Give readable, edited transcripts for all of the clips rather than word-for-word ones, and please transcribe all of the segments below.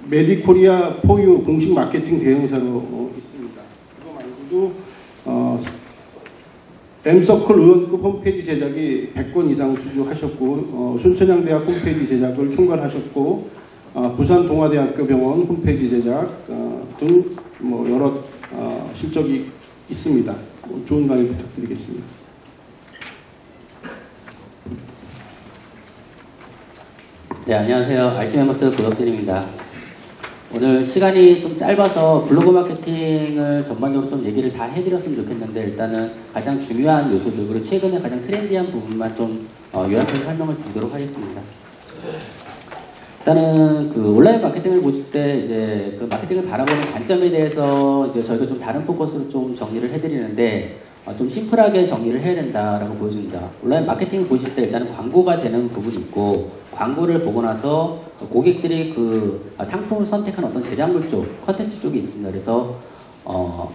메디코리아 포유 공식 마케팅 대행사로 있습니다. 그거 말고도 M서클 의원급 홈페이지 제작이 100건 이상 수주하셨고 순천향대학 홈페이지 제작을 총괄하셨고 부산 동아대학교 병원 홈페이지 제작 등 여러 실적이 있습니다. 좋은 강의 부탁드리겠습니다. 네, 안녕하세요. RC멤버스 고덕진입니다. 오늘 시간이 좀 짧아서 블로그 마케팅을 전반적으로 좀 얘기를 다 해드렸으면 좋겠는데, 일단은 가장 중요한 요소들, 그리고 최근에 가장 트렌디한 부분만 좀 요약해서 설명을 드리도록 하겠습니다. 일단은 그 온라인 마케팅을 보실 때 이제 그 마케팅을 바라보는 관점에 대해서 이제 저희가 좀 다른 포커스로 좀 정리를 해드리는데, 좀 심플하게 정리를 해야 된다라고 보여줍니다. 온라인 마케팅을 보실 때 일단은 광고가 되는 부분이 있고, 광고를 보고 나서 고객들이 그 상품을 선택한 어떤 제작물 쪽, 컨텐츠 쪽이 있습니다. 그래서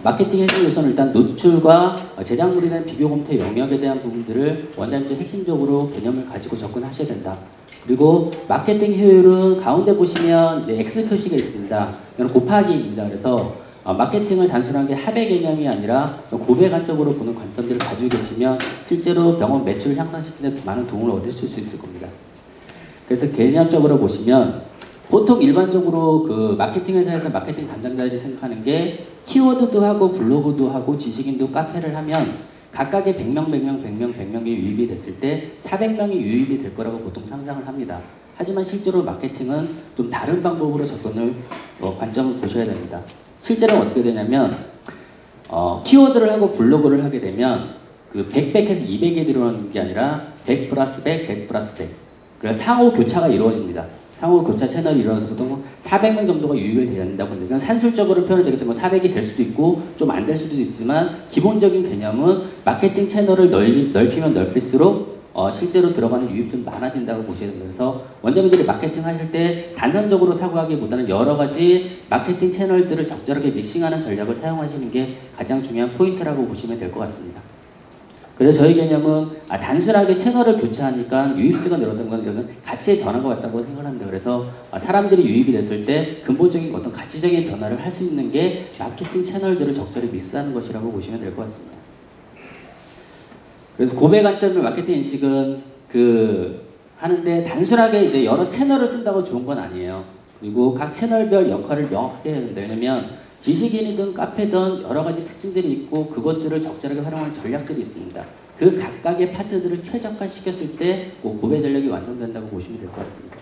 마케팅 핵심 요소는 일단 노출과 제작물에 대한 비교 검토 영역에 대한 부분들을 원장님 핵심적으로 개념을 가지고 접근하셔야 된다. 그리고 마케팅 효율은 가운데 보시면 이제 엑셀 표시가 있습니다. 이건 곱하기입니다. 그래서 마케팅을 단순하게 합의 개념이 아니라 좀 고배 관점으로 보는 관점들을 가지고 계시면 실제로 병원 매출을 향상시키는 데 많은 도움을 얻으실 수 있을 겁니다. 그래서 개념적으로 보시면 보통 일반적으로 그 마케팅 회사에서 마케팅 담당자들이 생각하는 게 키워드도 하고 블로그도 하고 지식인도 카페를 하면 각각의 100명이 유입이 됐을 때 400명이 유입이 될 거라고 보통 상상을 합니다. 하지만 실제로 마케팅은 좀 다른 방법으로 접근을 관점을 보셔야 됩니다. 실제로는 어떻게 되냐면 키워드를 하고 블로그를 하게 되면 그 100에서 200이 들어오는 게 아니라 100 플러스 100, 100 플러스 100. 그래서 상호 교차가 이루어집니다. 상호 교차 채널이 일어나서 보통 400명 정도가 유입이 된다고 합니다. 그냥 산술적으로 표현이 되기 때문에 400이 될 수도 있고 좀 안 될 수도 있지만 기본적인 개념은 마케팅 채널을 넓히면 넓힐수록 실제로 들어가는 유입수는 많아진다고 보셔야 됩니다. 그래서 원장님들이 마케팅 하실 때 단선적으로 사고하기보다는 여러 가지 마케팅 채널들을 적절하게 믹싱하는 전략을 사용하시는 게 가장 중요한 포인트라고 보시면 될 것 같습니다. 그래서 저희 개념은 단순하게 채널을 교체하니까 유입수가 늘어나는 건 가치의 변화가 왔다고 생각을 합니다. 그래서 사람들이 유입이 됐을 때 근본적인 어떤 가치적인 변화를 할 수 있는 게 마케팅 채널들을 적절히 믹스하는 것이라고 보시면 될 것 같습니다. 그래서 고배 관점의 마케팅 인식은 하는데 단순하게 이제 여러 채널을 쓴다고 좋은 건 아니에요. 그리고 각 채널별 역할을 명확하게 해야 된다. 왜냐면 지식인이든 카페든 여러 가지 특징들이 있고 그것들을 적절하게 활용하는 전략들이 있습니다. 그 각각의 파트들을 최적화시켰을 때 고배 전략이 완성된다고 보시면 될 것 같습니다.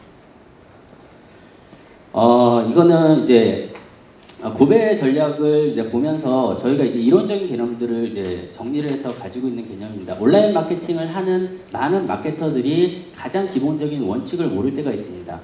이거는 이제 고배 전략을 이제 보면서 저희가 이제 이론적인 개념들을 이제 정리를 해서 가지고 있는 개념입니다. 온라인 마케팅을 하는 많은 마케터들이 가장 기본적인 원칙을 모를 때가 있습니다.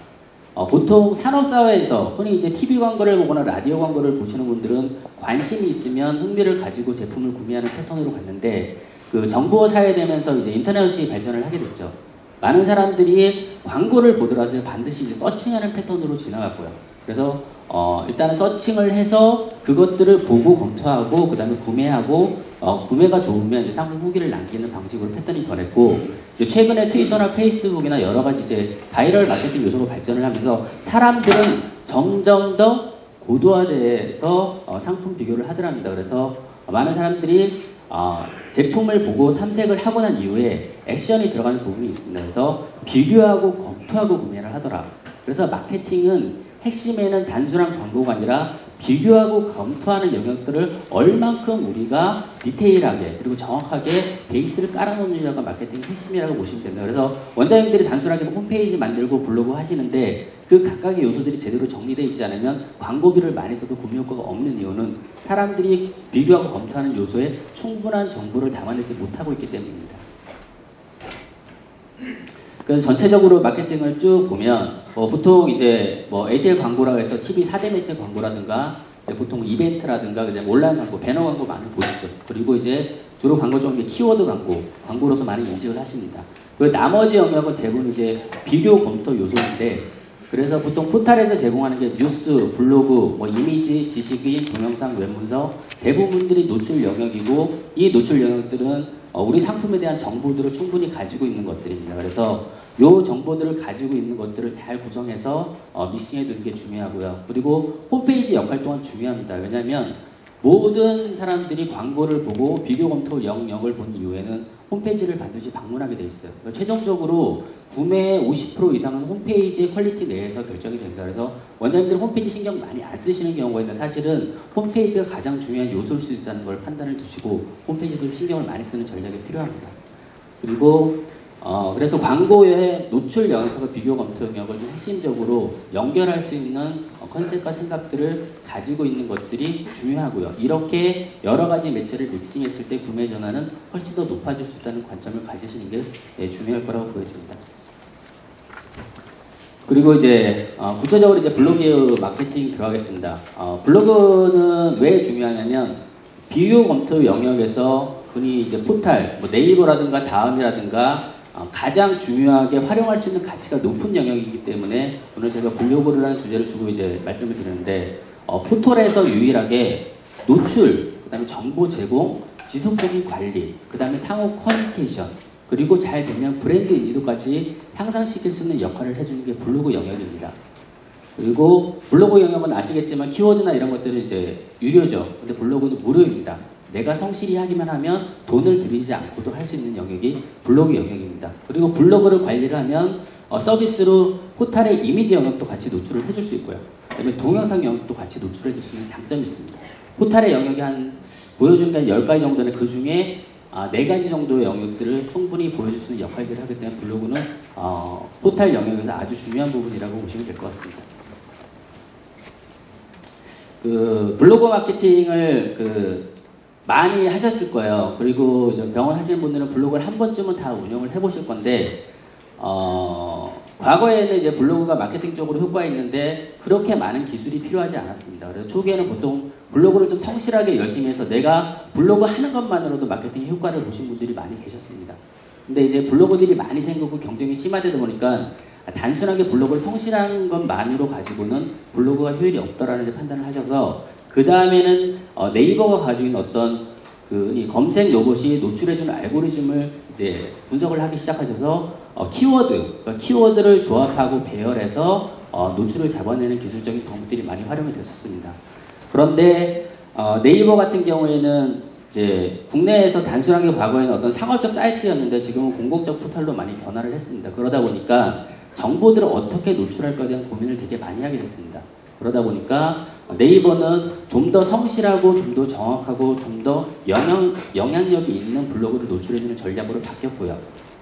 보통 산업사회에서 흔히 이제 TV 광고를 보거나 라디오 광고를 보시는 분들은 관심이 있으면 흥미를 가지고 제품을 구매하는 패턴으로 갔는데 그 정보 사회되면서 이제 인터넷이 발전을 하게 됐죠. 많은 사람들이 광고를 보더라도 반드시 이제 서칭하는 패턴으로 지나갔고요. 그래서 일단은 서칭을 해서 그것들을 보고 검토하고 그 다음에 구매하고 구매가 좋으면 이제 상품 후기를 남기는 방식으로 패턴이 변했고 이제 최근에 트위터나 페이스북이나 여러 가지 이제 바이럴 마케팅 요소로 발전을 하면서 사람들은 점점 더 고도화돼서 상품 비교를 하더랍니다. 그래서 많은 사람들이 제품을 보고 탐색을 하고 난 이후에 액션이 들어가는 부분이 있습니다. 그래서 비교하고 검토하고 구매를 하더라. 그래서 마케팅은 핵심에는 단순한 광고가 아니라 비교하고 검토하는 영역들을 얼만큼 우리가 디테일하게 그리고 정확하게 베이스를 깔아놓느냐가 마케팅의 핵심이라고 보시면 됩니다. 그래서 원장님들이 단순하게 홈페이지 만들고 블로그 하시는데 그 각각의 요소들이 제대로 정리되어 있지 않으면 광고비를 많이 써도 구매 효과가 없는 이유는 사람들이 비교하고 검토하는 요소에 충분한 정보를 담아내지 못하고 있기 때문입니다. 그래서 전체적으로 마케팅을 쭉 보면 보통 이제 ATL 광고라고 해서 TV 4대 매체 광고라든가 보통 이벤트라든가 이제 온라인 광고, 배너 광고 많이 보시죠. 그리고 이제 주로 광고 중에 키워드 광고로서 많이 인식을 하십니다. 그 나머지 영역은 대부분 이제 비교 검토 요소인데 그래서 보통 포털에서 제공하는 게 뉴스, 블로그, 이미지, 지식인, 동영상, 웹문서 대부분들이 노출 영역이고 이 노출 영역들은 우리 상품에 대한 정보들을 충분히 가지고 있는 것들입니다. 그래서 이 정보들을 가지고 있는 것들을 잘 구성해서 미싱해 두는 게 중요하고요. 그리고 홈페이지 역할 또한 중요합니다. 왜냐하면 모든 사람들이 광고를 보고 비교 검토 영역을 본 이후에는 홈페이지를 반드시 방문하게 돼 있어요. 그러니까 최종적으로 구매의 50% 이상은 홈페이지의 퀄리티 내에서 결정이 됩니다. 그래서 원장님들 홈페이지 신경 많이 안 쓰시는 경우가 있는데 사실은 홈페이지가 가장 중요한 요소일 수 있다는 걸 판단을 두시고 홈페이지도 신경을 많이 쓰는 전략이 필요합니다. 그리고 그래서 광고의 노출 영역과 비교 검토 영역을 좀 핵심적으로 연결할 수 있는 컨셉과 생각들을 가지고 있는 것들이 중요하고요. 이렇게 여러 가지 매체를 믹싱했을 때 구매 전환은 훨씬 더 높아질 수 있다는 관점을 가지시는 게 중요할 거라고 보여집니다. 그리고 이제 구체적으로 이제 블로그 마케팅 들어가겠습니다. 블로그는 왜 중요하냐면 비교 검토 영역에서 흔히 이제 포탈, 뭐 네이버라든가 다음이라든가 가장 중요하게 활용할 수 있는 가치가 높은 영역이기 때문에 오늘 제가 블로그라는 주제를 두고 이제 말씀을 드리는데 포털에서 유일하게 노출, 그 다음에 정보 제공, 지속적인 관리, 그 다음에 상호 커뮤니케이션, 그리고 잘 되면 브랜드 인지도까지 향상시킬 수 있는 역할을 해주는 게 블로그 영역입니다. 그리고 블로그 영역은 아시겠지만 키워드나 이런 것들은 이제 유료죠. 근데 블로그는 무료입니다. 내가 성실히 하기만 하면 돈을 들이지 않고도 할 수 있는 영역이 블로그 영역입니다. 그리고 블로그를 관리를 하면 서비스로 포탈의 이미지 영역도 같이 노출을 해줄 수 있고요. 그다음에 동영상 영역도 같이 노출해 줄 수 있는 장점이 있습니다. 포탈의 영역이 보여준 게 한 10가지 정도는 그 중에 4가지 정도의 영역들을 충분히 보여줄 수 있는 역할들을 하기 때문에 블로그는 포탈 영역에서 아주 중요한 부분이라고 보시면 될 것 같습니다. 블로그 마케팅을 많이 하셨을 거예요. 그리고 병원 하시는 분들은 블로그를 한 번쯤은 다 운영을 해보실 건데, 과거에는 이제 블로그가 마케팅 적으로 효과가 있는데 그렇게 많은 기술이 필요하지 않았습니다. 그래서 초기에는 보통 블로그를 좀 성실하게 열심히 해서 내가 블로그 하는 것만으로도 마케팅 효과를 보신 분들이 많이 계셨습니다. 근데 이제 블로그들이 많이 생기고 경쟁이 심화되다 보니까 단순하게 블로그를 성실한 것만으로 가지고는 블로그가 효율이 없다라는 판단을 하셔서 그 다음에는 네이버가 가지고 있는 어떤 검색 로봇이 노출해주는 알고리즘을 이제 분석을 하기 시작하셔서 키워드를 조합하고 배열해서 노출을 잡아내는 기술적인 방법들이 많이 활용이 됐었습니다. 그런데 네이버 같은 경우에는 이제 국내에서 단순하게 과거에는 어떤 상업적 사이트였는데 지금은 공공적 포털로 많이 변화를 했습니다. 그러다 보니까 정보들을 어떻게 노출할 거에 대한 고민을 되게 많이 하게 됐습니다. 그러다 보니까 네이버는 좀 더 성실하고 좀 더 정확하고 좀 더 영향력이 있는 블로그를 노출해주는 전략으로 바뀌었고요.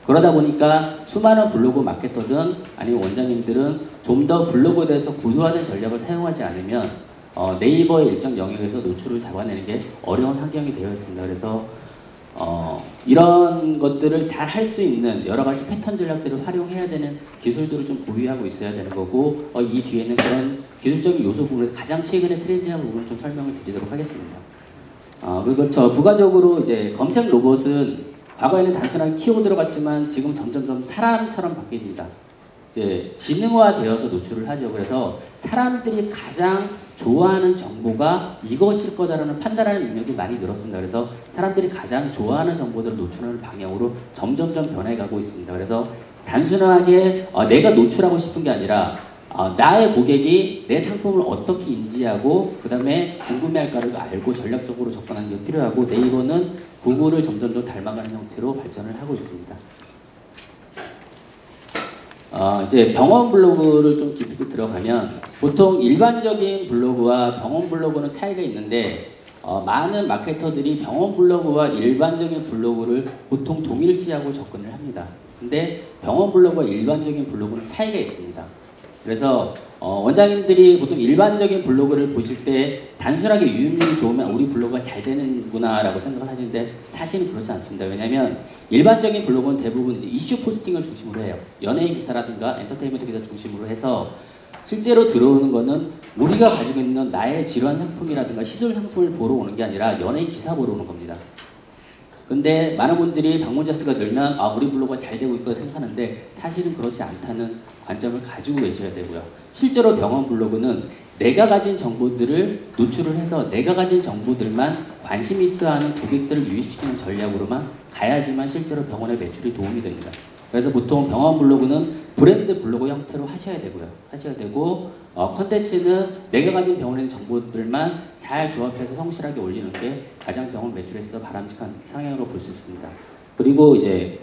그러다 보니까 수많은 블로그 마케터든 아니면 원장님들은 좀 더 블로그에 대해서 고도화된 전략을 사용하지 않으면 네이버의 일정 영역에서 노출을 잡아내는 게 어려운 환경이 되어 있습니다. 그래서 이런 것들을 잘 할 수 있는 여러 가지 패턴 전략들을 활용해야 되는 기술들을 좀 보유하고 있어야 되는 거고, 이 뒤에는 그런 기술적인 요소 부분에서 가장 최근에 트렌디한 부분을 좀 설명을 드리도록 하겠습니다. 그리고 부가적으로 이제 검색 로봇은 과거에는 단순한 키워드로 갔지만 지금 점점 사람처럼 바뀝니다. 이제 지능화되어서 노출을 하죠. 그래서 사람들이 가장 좋아하는 정보가 이것일 거다라는 판단하는 능력이 많이 늘었습니다. 그래서 사람들이 가장 좋아하는 정보들을 노출하는 방향으로 점점점 변해가고 있습니다. 그래서 단순하게 내가 노출하고 싶은 게 아니라 나의 고객이 내 상품을 어떻게 인지하고 그 다음에 궁금해할까를 알고 전략적으로 접근하는 게 필요하고, 네이버는 구글을 점점 더 닮아가는 형태로 발전을 하고 있습니다. 이제 병원 블로그를 좀 깊이 들어가면 보통 일반적인 블로그와 병원 블로그는 차이가 있는데 많은 마케터들이 병원 블로그와 일반적인 블로그를 보통 동일시하고 접근을 합니다. 근데 병원 블로그와 일반적인 블로그는 차이가 있습니다. 그래서 원장님들이 보통 일반적인 블로그를 보실 때 단순하게 유입률이 좋으면 우리 블로그가 잘 되는구나 라고 생각을 하시는데 사실은 그렇지 않습니다. 왜냐하면 일반적인 블로그는 대부분 이제 이슈 포스팅을 중심으로 해요. 연예인 기사라든가 엔터테인먼트 기사 중심으로 해서 실제로 들어오는 거는 우리가 가지고 있는 나의 질환 상품이라든가 시술 상품을 보러 오는 게 아니라 연예인 기사 보러 오는 겁니다. 근데 많은 분들이 방문자 수가 늘면 우리 블로그가 잘 되고 있다고 생각하는데 사실은 그렇지 않다는 관점을 가지고 계셔야 되고요. 실제로 병원 블로그는 내가 가진 정보들을 노출을 해서 내가 가진 정보들만 관심 있어하는 고객들을 유입시키는 전략으로만 가야지만 실제로 병원의 매출이 도움이 됩니다. 그래서 보통 병원 블로그는 브랜드 블로그 형태로 하셔야 되고요. 하셔야 되고 컨텐츠는 내가 가진 병원의 정보들만 잘 조합해서 성실하게 올리는 게 가장 병원 매출에 있어서 바람직한 상향으로 볼 수 있습니다. 그리고 이제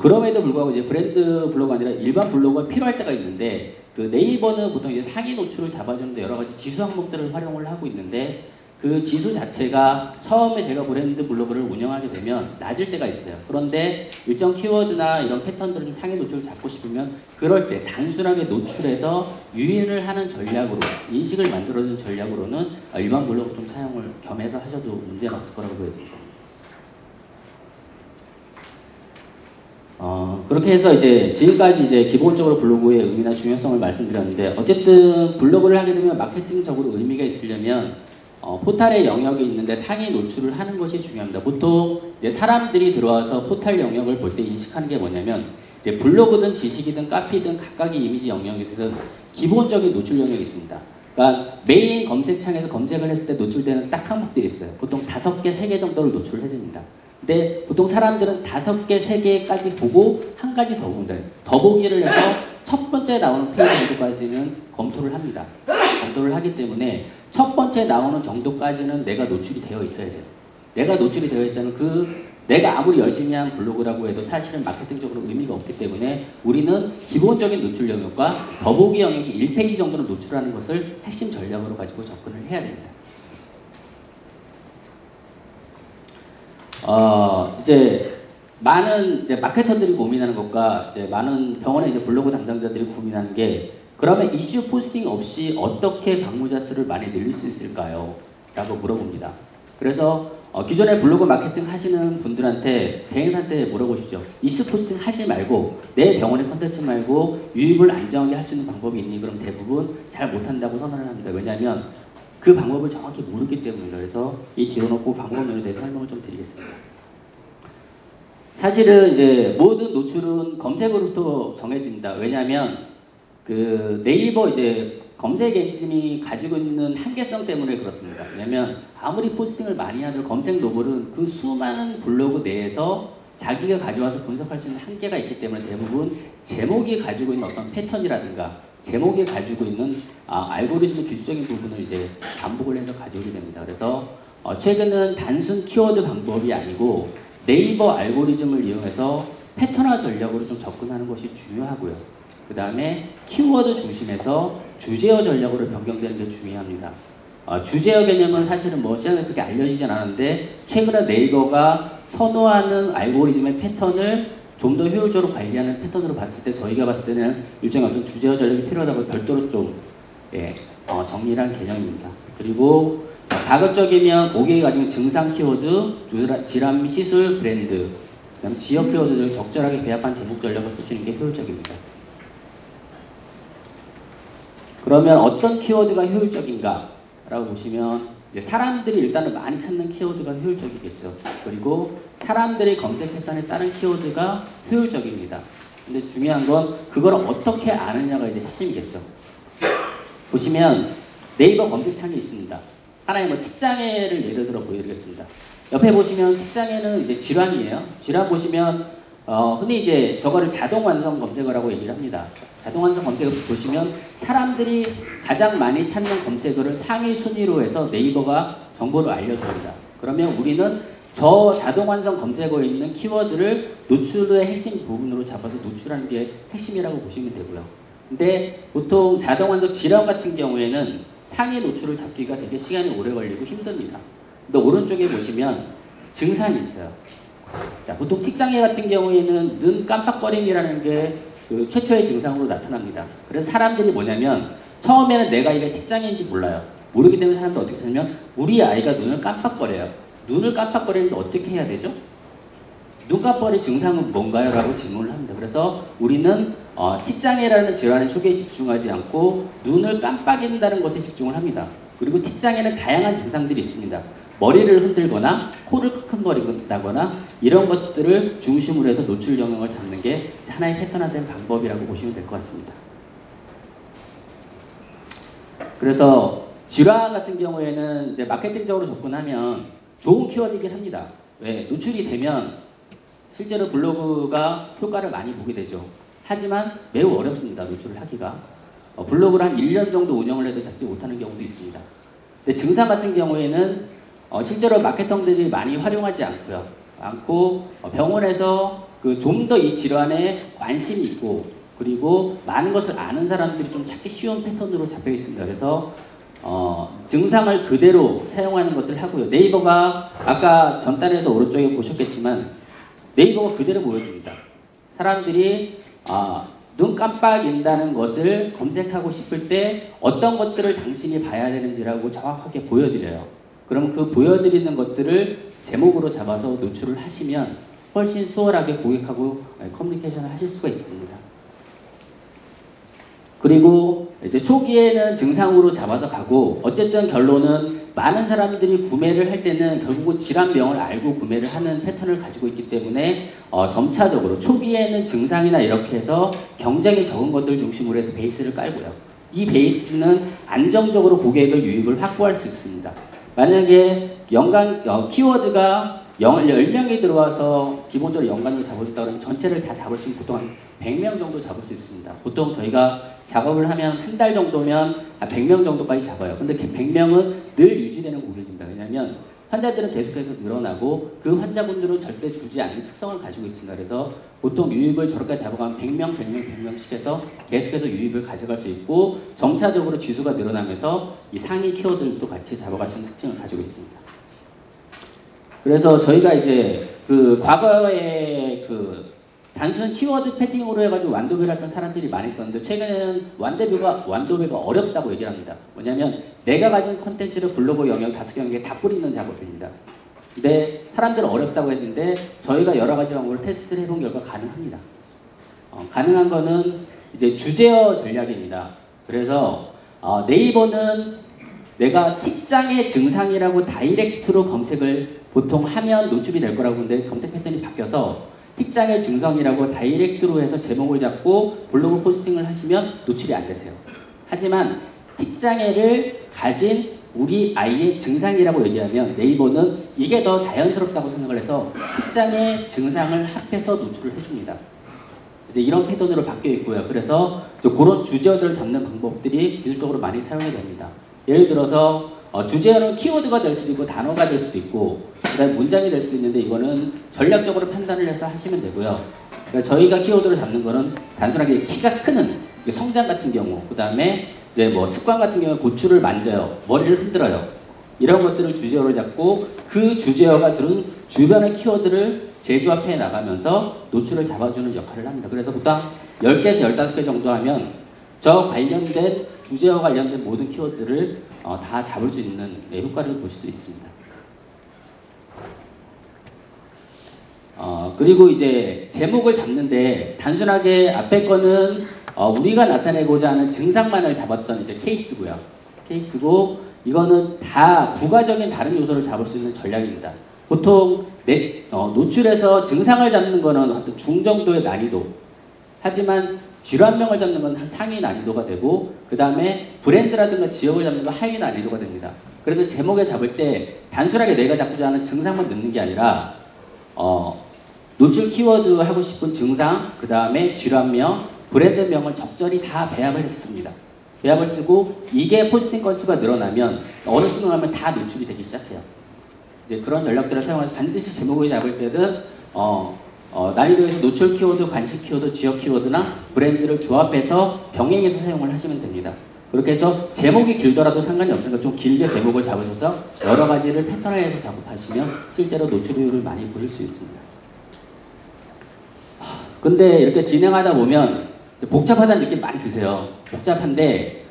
그럼에도 불구하고 이제 브랜드 블로그가 아니라 일반 블로그가 필요할 때가 있는데 그 네이버는 보통 이제 상위 노출을 잡아주는데 여러 가지 지수 항목들을 활용을 하고 있는데 그 지수 자체가 처음에 제가 브랜드 블로그를 운영하게 되면 낮을 때가 있어요. 그런데 일정 키워드나 이런 패턴들을 좀 상위 노출을 잡고 싶으면 그럴 때 단순하게 노출해서 유인을 하는 전략으로 인식을 만들어주는 전략으로는 일반 블로그 좀 사용을 겸해서 하셔도 문제는 없을 거라고 보여집니다. 그렇게 해서 이제 지금까지 이제 기본적으로 블로그의 의미나 중요성을 말씀드렸는데 어쨌든 블로그를 하게 되면 마케팅적으로 의미가 있으려면 포탈의 영역이 있는데 상위 노출을 하는 것이 중요합니다. 보통 이제 사람들이 들어와서 포탈 영역을 볼 때 인식하는 게 뭐냐면 이제 블로그든 지식이든 카피든 각각의 이미지 영역에서 기본적인 노출 영역이 있습니다. 그러니까 메인 검색창에서 검색을 했을 때 노출되는 딱 항목들이 있어요. 보통 5개, 3개 정도를 노출을 해줍니다. 근데 보통 사람들은 5개, 3개까지 보고 한 가지 더 본다. 더보기를 해서 첫 번째 나오는 페이지 정도까지는 검토를 합니다. 검토를 하기 때문에 첫 번째 나오는 정도까지는 내가 노출이 되어 있어야 돼요. 내가 노출이 되어 있으면 내가 아무리 열심히 한 블로그라고 해도 사실은 마케팅적으로 의미가 없기 때문에 우리는 기본적인 노출 영역과 더보기 영역이 1페이지 정도는 노출하는 것을 핵심 전략으로 가지고 접근을 해야 됩니다. 이제 많은 이제 마케터들이 고민하는 것과 이제 많은 병원의 이제 블로그 담당자들이 고민하는 게 그러면 이슈 포스팅 없이 어떻게 방문자 수를 많이 늘릴 수 있을까요? 라고 물어봅니다. 그래서 기존에 블로그 마케팅 하시는 분들한테 대행사한테 물어보시죠. 이슈 포스팅 하지 말고 내 병원의 컨텐츠 말고 유입을 안정하게 할 수 있는 방법이 있니? 그럼 대부분 잘 못한다고 선언을 합니다. 왜냐하면 그 방법을 정확히 모르기 때문이에요. 그래서 이 뒤로 놓고 방법론에 대해서 설명을 좀 드리겠습니다. 사실은 이제 모든 노출은 검색어로부터 정해집니다. 왜냐하면 그 네이버 이제 검색 엔진이 가지고 있는 한계성 때문에 그렇습니다. 왜냐하면 아무리 포스팅을 많이 하는 검색 로봇은 그 수많은 블로그 내에서 자기가 가져와서 분석할 수 있는 한계가 있기 때문에 대부분 제목이 가지고 있는 어떤 패턴이라든가 제목이 가지고 있는 알고리즘의 기술적인 부분을 이제 반복을 해서 가져오게 됩니다. 그래서 최근은 단순 키워드 방법이 아니고 네이버 알고리즘을 이용해서 패턴화 전략으로 좀 접근하는 것이 중요하고요. 그 다음에 키워드 중심에서 주제어 전략으로 변경되는 게 중요합니다. 주제어 개념은 사실은 뭐 시장에 그렇게 알려지진 않았는데 최근에 네이버가 선호하는 알고리즘의 패턴을 좀 더 효율적으로 관리하는 패턴으로 봤을 때 저희가 봤을 때는 일종의 어떤 주제어 전략이 필요하다고 별도로 좀 정리를 한 개념입니다. 그리고 가급적이면 고객이 가진 증상 키워드, 질환, 시술, 브랜드, 그다음 지역 키워드를 적절하게 배합한 제목 전략을 쓰시는 게 효율적입니다. 그러면 어떤 키워드가 효율적인가? 라고 보시면 이제 사람들이 일단은 많이 찾는 키워드가 효율적이겠죠. 그리고 사람들의 검색 패턴에 따른 키워드가 효율적입니다. 근데 중요한 건 그걸 어떻게 아느냐가 이제 핵심이겠죠. 보시면 네이버 검색창이 있습니다. 하나의 뭐 틱장애를 예를 들어 보여드리겠습니다. 옆에 보시면 틱장애는 이제 질환이에요. 질환 보시면 흔히 이제 저거를 자동 완성 검색어라고 얘기를 합니다. 자동 완성 검색어 보시면 사람들이 가장 많이 찾는 검색어를 상위 순위로 해서 네이버가 정보를 알려줍니다. 그러면 우리는 저 자동 완성 검색어에 있는 키워드를 노출의 핵심 부분으로 잡아서 노출하는 게 핵심이라고 보시면 되고요. 근데 보통 자동 완성 질환 같은 경우에는 상위 노출을 잡기가 되게 시간이 오래 걸리고 힘듭니다. 근데 오른쪽에 보시면 증상이 있어요. 자, 보통 틱장애 같은 경우에는 눈 깜빡거림이라는 게 그 최초의 증상으로 나타납니다. 그래서 사람들이 뭐냐면 처음에는 내가 이게 틱장애인지 몰라요. 모르기 때문에 사람들 어떻게 생각하면 우리 아이가 눈을 깜빡거려요. 눈을 깜빡거리는데 어떻게 해야 되죠? 눈 깜빡거리 증상은 뭔가요? 라고 질문을 합니다. 그래서 우리는 틱장애라는 질환의 초기에 집중하지 않고 눈을 깜빡인다는 것에 집중을 합니다. 그리고 틱장에는 다양한 증상들이 있습니다. 머리를 흔들거나 코를 킁킁거린다거나 이런 것들을 중심으로 해서 노출 영역을 잡는 게 하나의 패턴화된 방법이라고 보시면 될 것 같습니다. 그래서 질환 같은 경우에는 이제 마케팅적으로 접근하면 좋은 키워드이긴 합니다. 왜? 노출이 되면 실제로 블로그가 효과를 많이 보게 되죠. 하지만 매우 어렵습니다. 노출을 하기가. 블로그를 한 1년 정도 운영을 해도 잡지 못하는 경우도 있습니다. 근데 증상 같은 경우에는 실제로 마케터들이 많이 활용하지 않고 병원에서 좀 더 이 질환에 관심이 있고 그리고 많은 것을 아는 사람들이 좀 찾기 쉬운 패턴으로 잡혀 있습니다. 그래서 증상을 그대로 사용하는 것들을 하고요. 네이버가 아까 전단에서 오른쪽에 보셨겠지만 네이버가 그대로 보여줍니다. 사람들이 눈 깜빡인다는 것을 검색하고 싶을 때 어떤 것들을 당신이 봐야 되는지라고 정확하게 보여드려요. 그럼 그 보여드리는 것들을 제목으로 잡아서 노출을 하시면 훨씬 수월하게 고객하고 커뮤니케이션을 하실 수가 있습니다. 그리고 이제 초기에는 증상으로 잡아서 가고 어쨌든 결론은 많은 사람들이 구매를 할 때는 결국은 질환명을 알고 구매를 하는 패턴을 가지고 있기 때문에 점차적으로 초기에는 증상이나 이렇게 해서 경쟁이 적은 것들 중심으로 해서 베이스를 깔고요. 이 베이스는 안정적으로 고객을 유입을 확보할 수 있습니다. 만약에 키워드가 10명이 들어와서 기본적으로 연관을 잡아줬다 그러면 전체를 다 잡으시면 보통 한 100명 정도 잡을 수 있습니다. 보통 저희가 작업을 하면 한 달 정도면 100명 정도까지 잡아요. 근데 100명은 늘 유지되는 고객입니다. 왜냐하면 환자들은 계속해서 늘어나고 그 환자분들은 절대 주지 않는 특성을 가지고 있습니다. 그래서 보통 유입을 저렇게 잡아가면 100명씩 해서 계속해서 유입을 가져갈 수 있고 점차적으로 지수가 늘어나면서 이 상위 키워드들도 같이 잡아갈 수 있는 특징을 가지고 있습니다. 그래서 저희가 이제 과거에 단순 키워드 패딩으로 해가지고 완도배를 했던 사람들이 많이 있었는데 최근에는 완도배가 어렵다고 얘기를 합니다. 뭐냐면 내가 가진 컨텐츠를 블로그 영역 5개 영역에 다 뿌리는 작업입니다. 근데 사람들은 어렵다고 했는데 저희가 여러 가지 방법을 테스트를 해본 결과 가능합니다. 가능한 거는 이제 주제어 전략입니다. 그래서 네이버는 내가 틱장의 증상이라고 다이렉트로 검색을 보통 하면 노출이 될 거라고 보는데 검색 패턴이 바뀌어서 틱장의 증상이라고 다이렉트로 해서 제목을 잡고 블로그 포스팅을 하시면 노출이 안 되세요. 하지만 틱장애를 가진 우리 아이의 증상이라고 얘기하면 네이버는 이게 더 자연스럽다고 생각을 해서 틱장애 증상을 합해서 노출을 해줍니다. 이제 이런 패턴으로 바뀌어 있고요. 그래서 그런 주제어들을 잡는 방법들이 기술적으로 많이 사용이 됩니다. 예를 들어서 주제어는 키워드가 될 수도 있고 단어가 될 수도 있고 그다음에 문장이 될 수도 있는데 이거는 전략적으로 판단을 해서 하시면 되고요. 그러니까 저희가 키워드를 잡는 거는 단순하게 키가 크는 성장 같은 경우, 그 다음에 이제 뭐 습관 같은 경우에 고추를 만져요, 머리를 흔들어요. 이런 것들을 주제어로 잡고 그 주제어가 들은 주변의 키워드를 재조합해 나가면서 노출을 잡아주는 역할을 합니다. 그래서 보통 10개에서 15개 정도 하면 저 관련된 주제어 관련된 모든 키워드를 다 잡을 수 있는 효과를 보실 수 있습니다. 그리고 이제 제목을 잡는데 단순하게 앞에 거는 우리가 나타내고자 하는 증상만을 잡았던 이제 케이스고 이거는 다 부가적인 다른 요소를 잡을 수 있는 전략입니다. 보통 노출에서 증상을 잡는 거는 어떤 중정도의 난이도, 하지만 질환명을 잡는 건 한 상위 난이도가 되고 그 다음에 브랜드라든가 지역을 잡는 건 하위 난이도가 됩니다. 그래서 제목에 잡을 때 단순하게 내가 잡고자 하는 증상만 넣는 게 아니라 노출 키워드 하고 싶은 증상, 그 다음에 질환명, 브랜드명을 적절히 다 배합을 했습니다. 배합을 쓰고 이게 포스팅 건수가 늘어나면 어느 순간 가면 다 노출이 되기 시작해요. 이제 그런 전략들을 사용해서 반드시 제목을 잡을 때는 난이도에서 노출 키워드, 관심 키워드, 지역 키워드나 브랜드를 조합해서 병행해서 사용을 하시면 됩니다. 그렇게 해서 제목이 길더라도 상관이 없으니까 좀 길게 제목을 잡으셔서 여러 가지를 패턴화해서 작업하시면 실제로 노출 효율을 많이 보실 수 있습니다. 근데 이렇게 진행하다 보면 복잡하다는 느낌 많이 드세요. 복잡한데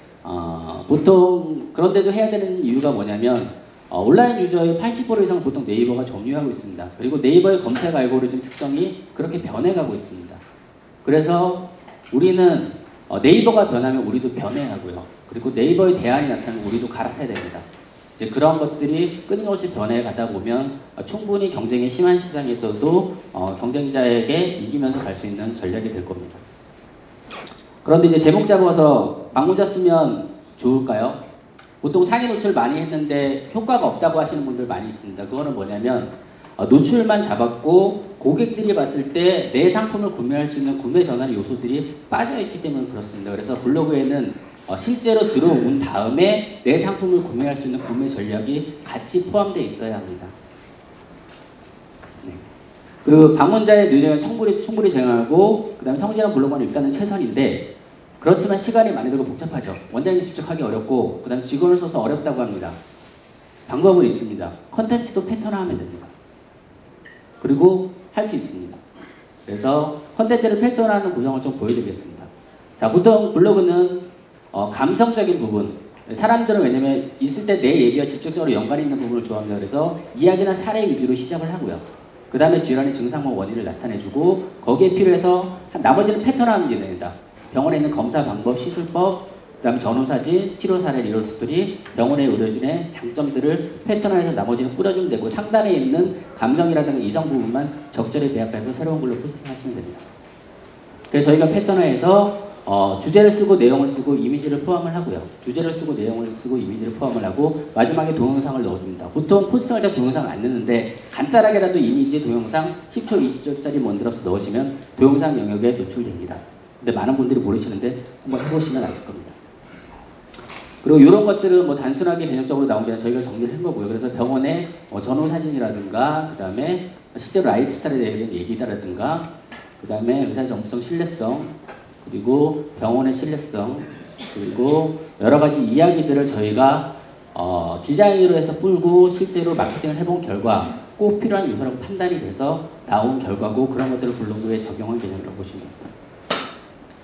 보통 그런데도 해야 되는 이유가 뭐냐면 온라인 유저의 80% 이상은 보통 네이버가 점유하고 있습니다. 그리고 네이버의 검색 알고리즘 특성이 그렇게 변해가고 있습니다. 그래서 우리는 네이버가 변하면 우리도 변해야 하고요. 그리고 네이버의 대안이 나타나면 우리도 갈아타야 됩니다. 이제 그런 것들이 끊임없이 변해 가다 보면 충분히 경쟁이 심한 시장에서도 경쟁자에게 이기면서 갈 수 있는 전략이 될 겁니다. 그런데 이제 제목 잡아서 방문자 쓰면 좋을까요? 보통 상위 노출 많이 했는데 효과가 없다고 하시는 분들 많이 있습니다. 그거는 뭐냐면 노출만 잡았고 고객들이 봤을 때 내 상품을 구매할 수 있는 구매 전환 요소들이 빠져있기 때문에 그렇습니다. 그래서 블로그에는 실제로 들어온 다음에 내 상품을 구매할 수 있는 구매 전략이 같이 포함되어 있어야 합니다. 네. 그리고 방문자의 눈에 충분히 제공하고 그 다음에 성실한 블로그는 일단은 최선인데 그렇지만 시간이 많이 들고 복잡하죠. 원장님이 직접 하기 어렵고 그 다음에 직원을 써서 어렵다고 합니다. 방법은 있습니다. 컨텐츠도 패턴화하면 됩니다. 그리고 할 수 있습니다. 그래서 컨텐츠를 패턴화하는 구성을 좀 보여드리겠습니다. 자, 보통 블로그는 감성적인 부분, 사람들은 왜냐면 있을 때 내 얘기와 직접적으로 연관이 있는 부분을 좋아합니다. 그래서 이야기나 사례 위주로 시작을 하고요. 그 다음에 질환의 증상과 원인을 나타내주고 거기에 필요해서 나머지는 패턴화하면 됩니다. 병원에 있는 검사 방법, 시술법, 그 다음에 전후사진, 치료 사례, 리얼 스토리, 병원의 의료진의 장점들을 패턴화해서 나머지는 뿌려주면 되고 상단에 있는 감성이라든가 이성 부분만 적절히 배합해서 새로운 걸로 포스팅하시면 됩니다. 그래서 저희가 패턴화해서 주제를 쓰고 내용을 쓰고 이미지를 포함을 하고요. 주제를 쓰고 내용을 쓰고 이미지를 포함을 하고 마지막에 동영상을 넣어줍니다. 보통 포스팅할 때 동영상을 안 넣는데 간단하게라도 이미지, 동영상 10초, 20초짜리 만들어서 넣으시면 동영상 영역에 노출됩니다. 근데 많은 분들이 모르시는데 한번 해보시면 아실 겁니다. 그리고 이런 것들은 뭐 단순하게 개념적으로 나온 게 아니라 저희가 정리를 한 거고요. 그래서 병원의 전후 사진이라든가 그 다음에 실제로 라이프 스타일에 대한 얘기다라든가 그 다음에 의사의 전문성, 신뢰성 그리고 병원의 신뢰성 그리고 여러 가지 이야기들을 저희가 디자인으로 해서 풀고 실제로 마케팅을 해본 결과 꼭 필요한 요소라고 판단이 돼서 나온 결과고 그런 것들을 블로그에 적용한 개념이라고 보시면 됩니다.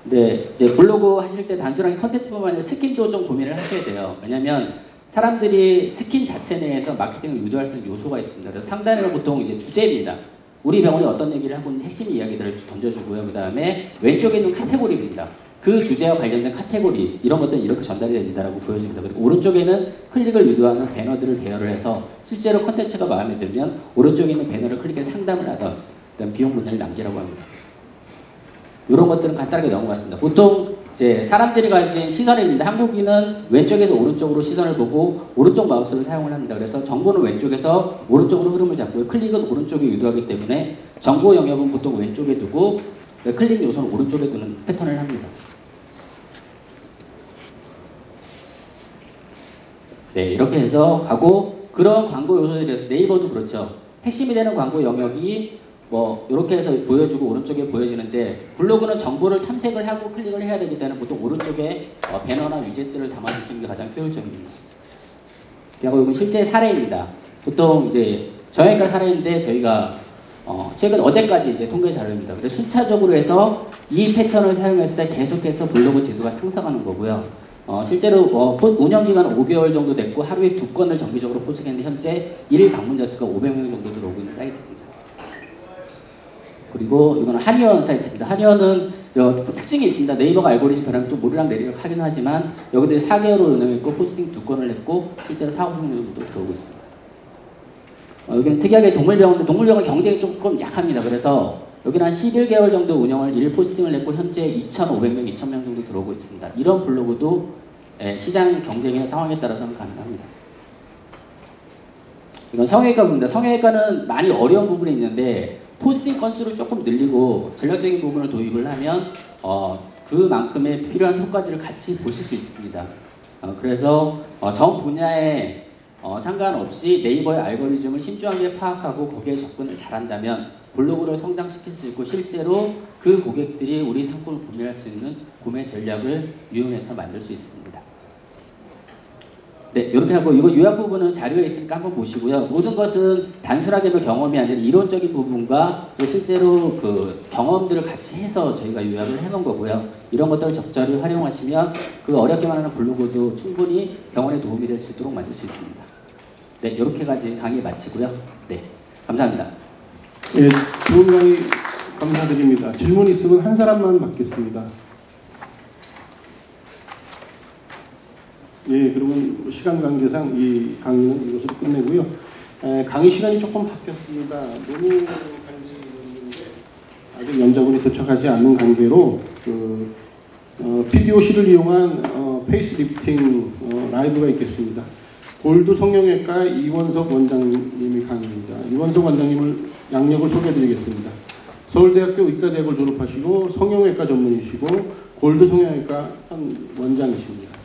근데 이제 블로그 하실 때 단순하게 컨텐츠뿐만 아니라 스킨도 좀 고민을 하셔야 돼요. 왜냐면 사람들이 스킨 자체 내에서 마케팅을 유도할 수 있는 요소가 있습니다. 그래서 상단에는 보통 이제 주제입니다. 우리 병원이 어떤 얘기를 하고 있는 핵심 이야기들을 던져주고요. 그 다음에 왼쪽에 있는 카테고리입니다. 그 주제와 관련된 카테고리 이런 것들은 이렇게 전달이 됩니다라고 보여집니다. 그리고 오른쪽에는 클릭을 유도하는 배너들을 대여를 해서 실제로 컨텐츠가 마음에 들면 오른쪽에 있는 배너를 클릭해서 상담을 하던 그다음 비용 분해를 남기라고 합니다. 이런 것들은 간단하게 넘어갔습니다. 보통 이제 사람들이 가진 시선입니다. 한국인은 왼쪽에서 오른쪽으로 시선을 보고 오른쪽 마우스를 사용을 합니다. 그래서 정보는 왼쪽에서 오른쪽으로 흐름을 잡고요. 클릭은 오른쪽에 유도하기 때문에 정보 영역은 보통 왼쪽에 두고 클릭 요소는 오른쪽에 두는 패턴을 합니다. 네, 이렇게 해서 가고 그런 광고 요소에 대해서 네이버도 그렇죠. 핵심이 되는 광고 영역이 뭐 이렇게 해서 보여주고 오른쪽에 보여지는데 블로그는 정보를 탐색을 하고 클릭을 해야 되기 때문에 보통 오른쪽에 배너나 위젯들을 담아주시는 게 가장 효율적입니다. 그리고 이건 실제 사례입니다. 보통 이제 정형외과 사례인데 저희가 최근 어제까지 이제 통계 자료입니다. 그래서 순차적으로 해서 이 패턴을 사용했을 때 계속해서 블로그 지수가 상승하는 거고요. 실제로 운영 기간 5개월 정도 됐고 하루에 2건을 정기적으로 포스팅했는데 현재 1일 방문자 수가 500명 정도 들어오고 있는 사이트입니다. 그리고 이거는 한의원 사이트입니다. 한의원은 특징이 있습니다. 네이버가 알고리즘 변하면 좀 오르락 내리락 하긴 하지만 여기도 4개월을 운영했고 포스팅 2건을 했고 실제로 사업 성능도 들어오고 있습니다. 여기는 특이하게 동물병원인데 동물병원 경쟁이 조금 약합니다. 그래서 여기는 한 11개월 정도 운영을 1일 포스팅을 했고 현재 2,500명, 2,000명 정도 들어오고 있습니다. 이런 블로그도 시장 경쟁의 상황에 따라서는 가능합니다. 이건 성형외과입니다. 성형외과는 많이 어려운 부분이 있는데 포스팅 건수를 조금 늘리고 전략적인 부분을 도입을 하면 그만큼의 필요한 효과들을 같이 보실 수 있습니다. 그래서 전 분야에 상관없이 네이버의 알고리즘을 신중하게 파악하고 거기에 접근을 잘한다면 블로그를 성장시킬 수 있고 실제로 그 고객들이 우리 상품을 구매할 수 있는 구매 전략을 이용해서 만들 수 있습니다. 네, 이렇게 하고 이거 요약 부분은 자료에 있으니까 한번 보시고요. 모든 것은 단순하게 경험이 아니라 이론적인 부분과 실제로 그 경험들을 같이 해서 저희가 요약을 해놓은 거고요. 이런 것들을 적절히 활용하시면 그 어렵게만 하는 블로그도 충분히 병원에 도움이 될 수 있도록 만들 수 있습니다. 네, 이렇게까지 강의 마치고요. 네, 감사합니다. 네, 좋은 강의 감사드립니다. 질문 있으면 한 사람만 받겠습니다. 예, 그러면 시간 관계상 이 강의는 이것으로 끝내고요. 강의 시간이 조금 바뀌었습니다. 논의 간지였는데 아직 연자분이 도착하지 않는 관계로 PDOC를 이용한 페이스리프팅 라이브가 있겠습니다. 골드 성형외과 이원석 원장님이 강의입니다. 이원석 원장님을 양력을 소개해드리겠습니다. 서울대학교 의과대학을 졸업하시고 성형외과 전문이시고 골드 성형외과 현 원장이십니다.